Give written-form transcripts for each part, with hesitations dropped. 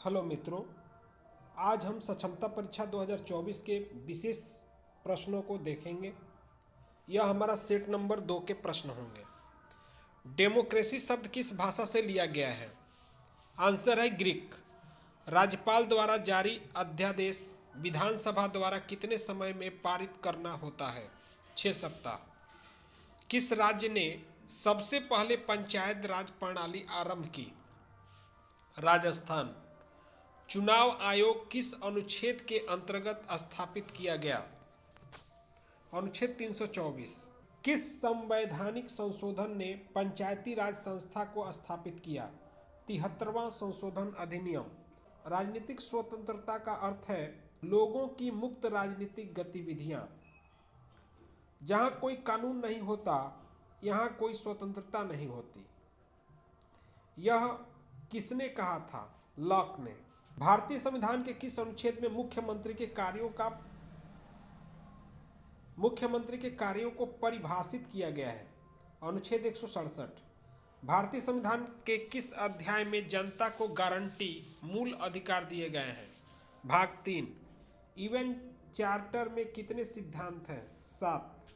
Hello मित्रों, आज हम सक्षमता परीक्षा 2024 के विशेष प्रश्नों को देखेंगे। यह हमारा सेट नंबर 2 के प्रश्न होंगे। डेमोक्रेसी शब्द किस भाषा से लिया गया है? आंसर है ग्रीक। राज्यपाल द्वारा जारी अध्यादेश विधानसभा द्वारा कितने समय में पारित करना होता है? 6 सप्ताह। किस राज्य ने सबसे पहले पंचायत राज प्रणाली आरंभ की? राजस्थान। चुनाव आयोग किस अनुच्छेद के अंतर्गत स्थापित किया गया? अनुच्छेद 324। किस संवैधानिक संशोधन ने पंचायती राज संस्था को स्थापित किया? 73वां संशोधन अधिनियम। राजनीतिक स्वतंत्रता का अर्थ है लोगों की मुक्त राजनीतिक गतिविधियां। जहां कोई कानून नहीं होता, यहां कोई स्वतंत्रता नहीं होती। यह किसने कहा था? लॉक ने। भारतीय संविधान के किस अनुच्छेद में मुख्यमंत्री के कार्यों को परिभाषित किया गया है? अनुच्छेद 167। भारतीय संविधान के किस अध्याय में जनता को गारंटी मूल अधिकार दिए गए हैं? भाग 3। यूएन चार्टर में कितने सिद्धांत हैं? 7।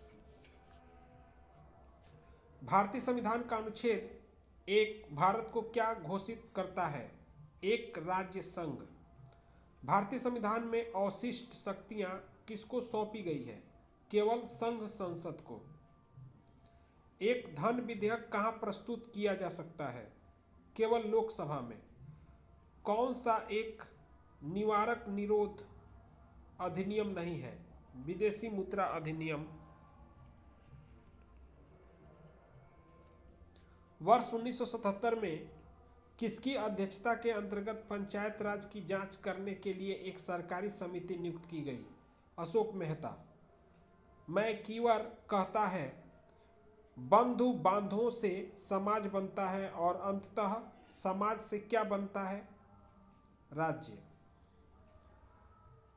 भारतीय संविधान का अनुच्छेद 1 भारत को क्या घोषित करता है? एक राज्य संघ। भारतीय संविधान में अवशिष्ट शक्तियां किसको सौंपी गई है? केवल संघ संसद को। एक धन विधेयक कहां प्रस्तुत किया जा सकता है? केवल लोकसभा में। कौन सा एक निवारक निरोध अधिनियम नहीं है? विदेशी मुद्रा अधिनियम। वर्ष 1977 में किसकी अध्यक्षता के अंतर्गत पंचायत राज की जांच करने के लिए एक सरकारी समिति नियुक्त की गई? अशोक मेहता। मैकीवर कहता है बंधु बांधवों से समाज बनता है और अंततः समाज से क्या बनता है? राज्य।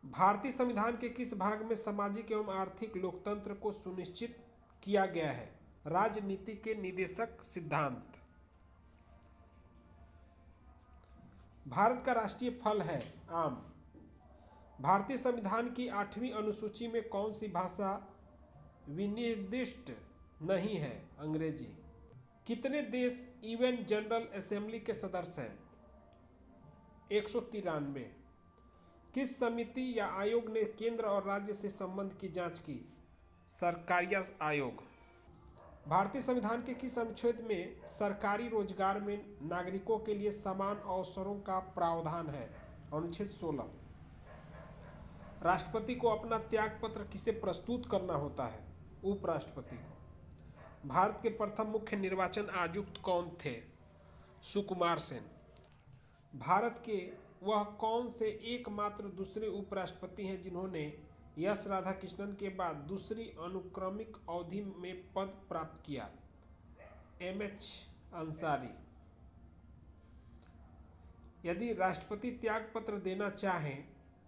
भारतीय संविधान के किस भाग में सामाजिक एवं आर्थिक लोकतंत्र को सुनिश्चित किया गया है? राजनीति के निदेशक सिद्धांत। भारत का राष्ट्रीय फल है आम। भारतीय संविधान की 8वीं अनुसूची में कौन सी भाषा विनिर्दिष्ट नहीं है? अंग्रेजी। कितने देश यूएन जनरल असेंबली के सदस्य हैं? 193। किस समिति या आयोग ने केंद्र और राज्य से संबंध की जांच की? सरकारिया आयोग। भारतीय संविधान के किस अनुच्छेद में सरकारी रोजगार में नागरिकों के लिए समान अवसरों का प्रावधान है? अनुच्छेद 16। राष्ट्रपति को अपना त्याग पत्र किसे प्रस्तुत करना होता है? उपराष्ट्रपति को। भारत के प्रथम मुख्य निर्वाचन आयुक्त कौन थे? सुकुमार सेन। भारत के वह कौन से एकमात्र दूसरे उपराष्ट्रपति हैं जिन्होंने एस राधाकृष्णन के बाद दूसरी अनुक्रमिक अवधि में पद प्राप्त किया? एमएच अंसारी। यदि राष्ट्रपति त्याग पत्र देना चाहें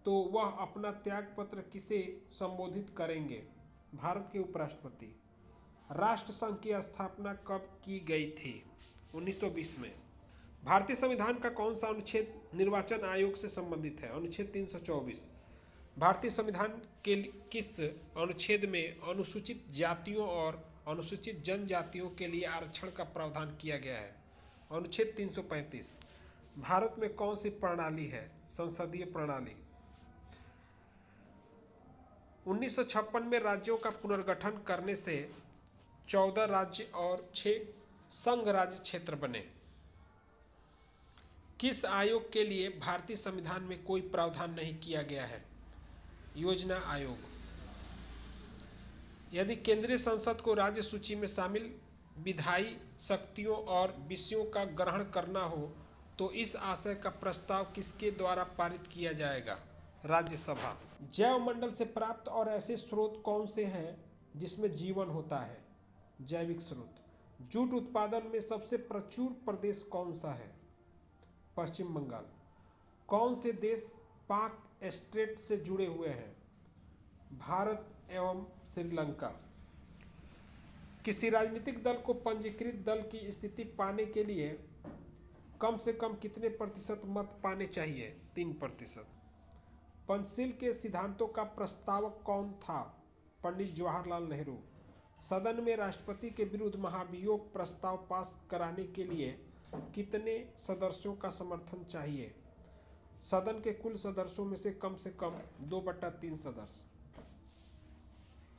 तो वह अपना त्याग पत्र किसे संबोधित करेंगे? भारत के उपराष्ट्रपति। राष्ट्रसंघ की स्थापना कब की गई थी? 1920 में। भारतीय संविधान का कौन सा अनुच्छेद निर्वाचन आयोग से संबंधित है? अनुच्छेद 324। भारतीय संविधान के किस अनुच्छेद में अनुसूचित जातियों और अनुसूचित जनजातियों के लिए आरक्षण का प्रावधान किया गया है? अनुच्छेद 335। भारत में कौन सी प्रणाली है? संसदीय प्रणाली। 1956 में राज्यों का पुनर्गठन करने से 14 राज्य और 6 संघ राज्य क्षेत्र बने। किस आयोग के लिए भारतीय संविधान में कोई प्रावधान नहीं किया गया है? योजना आयोग। यदि केंद्रीय संसद को राज्य सूची में शामिल विधायी शक्तियों और विषयों का ग्रहण करना हो तो इस आशय का प्रस्ताव किसके द्वारा पारित किया जाएगा? राज्यसभा। जैव मंडल से प्राप्त और ऐसे स्रोत कौन से हैं जिसमें जीवन होता है? जैविक स्रोत। जूट उत्पादन में सबसे प्रचुर प्रदेश कौन सा है? पश्चिम बंगाल। कौन से देश पाक स्ट्रेट से जुड़े हुए हैं? भारत एवं श्रीलंका। किसी राजनीतिक दल को पंजीकृत दल की स्थिति पाने के लिए कम से कम कितने प्रतिशत मत पाने चाहिए? 3%। पंचशील के सिद्धांतों का प्रस्तावक कौन था? पंडित जवाहरलाल नेहरू। सदन में राष्ट्रपति के विरुद्ध महाभियोग प्रस्ताव पास कराने के लिए कितने सदस्यों का समर्थन चाहिए? सदन के कुल सदस्यों में से कम 2/3 सदस्य।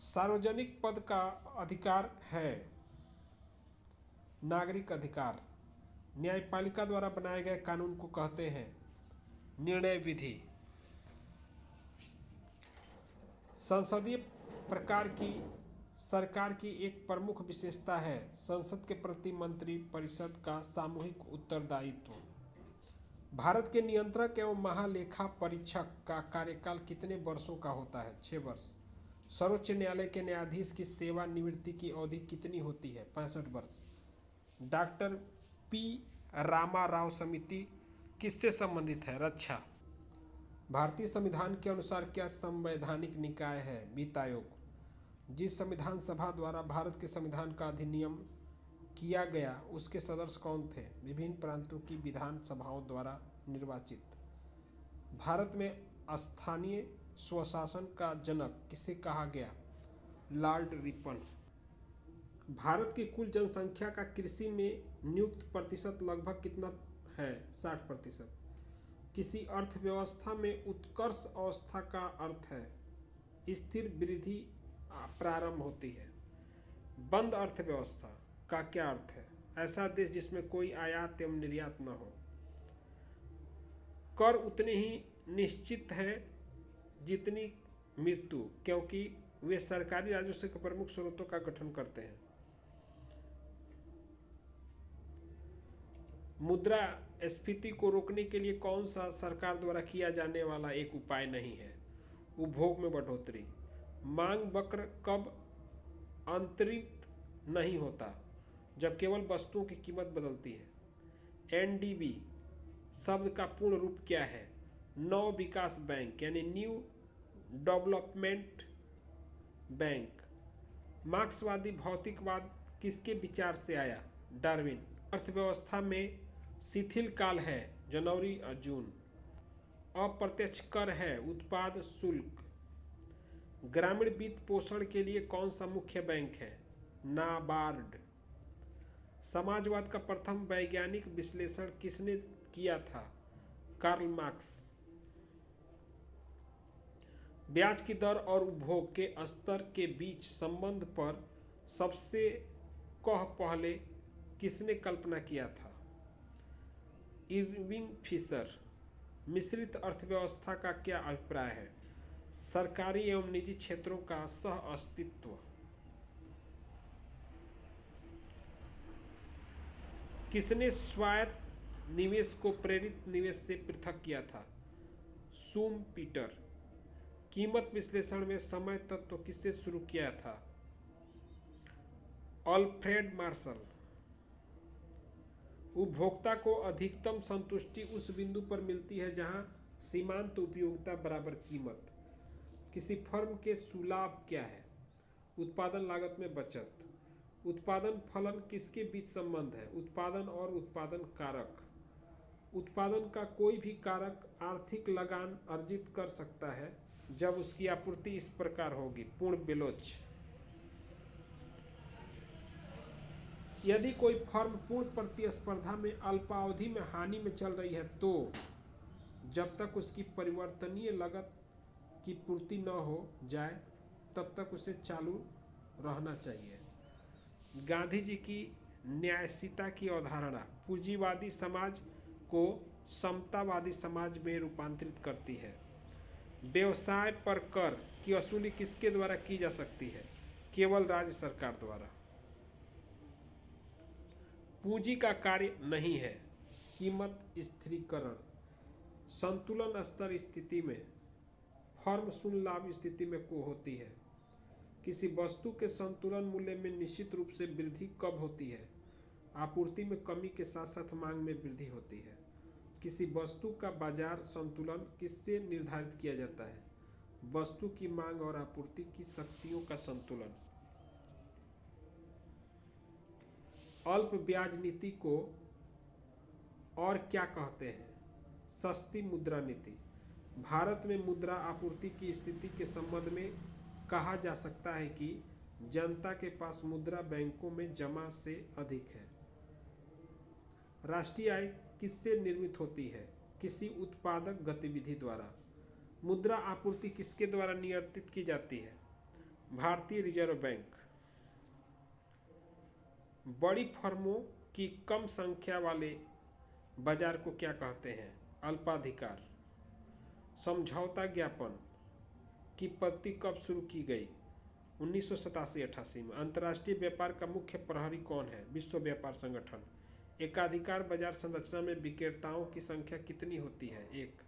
सार्वजनिक पद का अधिकार है नागरिक अधिकार। न्यायपालिका द्वारा बनाए गए कानून को कहते हैं निर्णय विधि। संसदीय प्रकार की सरकार की एक प्रमुख विशेषता है संसद के प्रति मंत्री परिषद का सामूहिक उत्तरदायित्व। भारत के नियंत्रक एवं महालेखा परीक्षक का कार्यकाल कितने वर्षों का होता है? 6 वर्ष। सर्वोच्च न्यायालय के न्यायाधीश की सेवानिवृत्ति की अवधि कितनी होती है? 65 वर्ष। डॉक्टर पी रामाराव समिति किससे संबंधित है? रक्षा। भारतीय संविधान के अनुसार क्या संवैधानिक निकाय है? वित्त आयोग। जिस संविधान सभा द्वारा भारत के संविधान का अधिनियम किया गया उसके सदस्य कौन थे? विभिन्न प्रांतों की विधान सभाओं द्वारा निर्वाचित। भारत में स्थानीय स्वशासन का जनक किसे कहा गया? Lord Ripon. भारत की कुल जनसंख्या का कृषि में नियुक्त प्रतिशत लगभग कितना है? 60%। किसी अर्थव्यवस्था में उत्कर्ष अवस्था का अर्थ है स्थिर वृद्धि प्रारंभ होती है। बंद अर्थव्यवस्था का क्या अर्थ है? ऐसा देश जिसमें कोई आयात एवं निर्यात न हो। कर उतने ही निश्चित है जितनी मृत्यु, क्योंकि वे सरकारी राजस्व के प्रमुख स्रोतों का गठन करते हैं। मुद्रास्फीति को रोकने के लिए कौन सा सरकार द्वारा किया जाने वाला एक उपाय नहीं है? उपभोग में बढ़ोतरी। मांग वक्र कब अंतरित नहीं होता? जब केवल वस्तुओं की कीमत बदलती है। एनडीबी शब्द का पूर्ण रूप क्या है? नव विकास बैंक यानी न्यू डेवलपमेंट बैंक। मार्क्सवादी भौतिकवाद किसके विचार से आया? डार्विन। अर्थव्यवस्था में शिथिल काल है जनवरी और जून। अप्रत्यक्ष कर है उत्पाद शुल्क। ग्रामीण वित्त पोषण के लिए कौन सा मुख्य बैंक है? नाबार्ड। समाजवाद का प्रथम वैज्ञानिक विश्लेषण किसने किया था? Karl Marx. ब्याज की दर और उपभोग के स्तर के बीच संबंध पर सबसे पहले किसने कल्पना किया था? Irving Fisher. मिश्रित अर्थव्यवस्था का क्या अभिप्राय है? सरकारी एवं निजी क्षेत्रों का सह अस्तित्व। किसने स्वायत्त निवेश को प्रेरित निवेश से पृथक किया था? शूम पीटर। कीमत विश्लेषण में समय तत्व किससे शुरू किया था? Alfred Marshall. उपभोक्ता को अधिकतम संतुष्टि उस बिंदु पर मिलती है जहां सीमांत उपयोगिता बराबर कीमत। किसी फर्म के सुलाभ क्या है? उत्पादन लागत में बचत। उत्पादन फलन किसके बीच संबंध है? उत्पादन और उत्पादन कारक। उत्पादन का कोई भी कारक आर्थिक लगान अर्जित कर सकता है जब उसकी आपूर्ति इस प्रकार होगी। पूर्ण बेलोच। यदि कोई फर्म पूर्ण प्रतिस्पर्धा में अल्पावधि में हानि में चल रही है तो जब तक उसकी परिवर्तनीय लागत की पूर्ति न हो जाए तब तक उसे चालू रहना चाहिए। गांधी जी की न्यायशीलता की अवधारणा पूंजीवादी समाज को समतावादी समाज में रूपांतरित करती है। व्यवसाय पर कर की वसूली किसके द्वारा की जा सकती है? केवल राज्य सरकार द्वारा। पूंजी का कार्य नहीं है कीमत स्थिरीकरण। संतुलन स्तर स्थिति में फर्म शून्य लाभ स्थिति में को होती है। किसी वस्तु के संतुलन मूल्य में निश्चित रूप से वृद्धि कब होती है? आपूर्ति में कमी के साथ साथ मांग में वृद्धि होती है। किसी वस्तु का बाजार संतुलन किससे निर्धारित किया जाता है? वस्तु की मांग और आपूर्ति की शक्तियों का संतुलन। अल्प ब्याज नीति को और क्या कहते हैं? सस्ती मुद्रा नीति। भारत में मुद्रा आपूर्ति की स्थिति के संबंध में कहा जा सकता है कि जनता के पास मुद्रा बैंकों में जमा से अधिक है। राष्ट्रीय आय किससे निर्मित होती है? किसी उत्पादक गतिविधि द्वारा। मुद्रा आपूर्ति किसके द्वारा नियंत्रित की जाती है? भारतीय रिजर्व बैंक। बड़ी फर्मों की कम संख्या वाले बाजार को क्या कहते हैं? अल्पाधिकार। समझौता ज्ञापन की पद्धति कब शुरू की गई? 1987-88 में। अंतर्राष्ट्रीय व्यापार का मुख्य प्रहरी कौन है? विश्व व्यापार संगठन। एकाधिकार बाजार संरचना में विक्रेताओं की संख्या कितनी होती है? 1।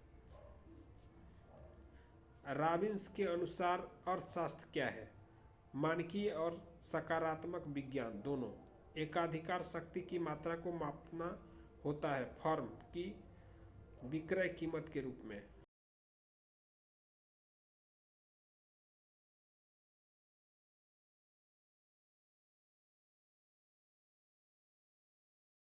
रॉबिन्स के अनुसार अर्थशास्त्र क्या है? मानकीय और सकारात्मक विज्ञान दोनों। एकाधिकार शक्ति की मात्रा को मापना होता है फर्म की विक्रय कीमत के रूप में।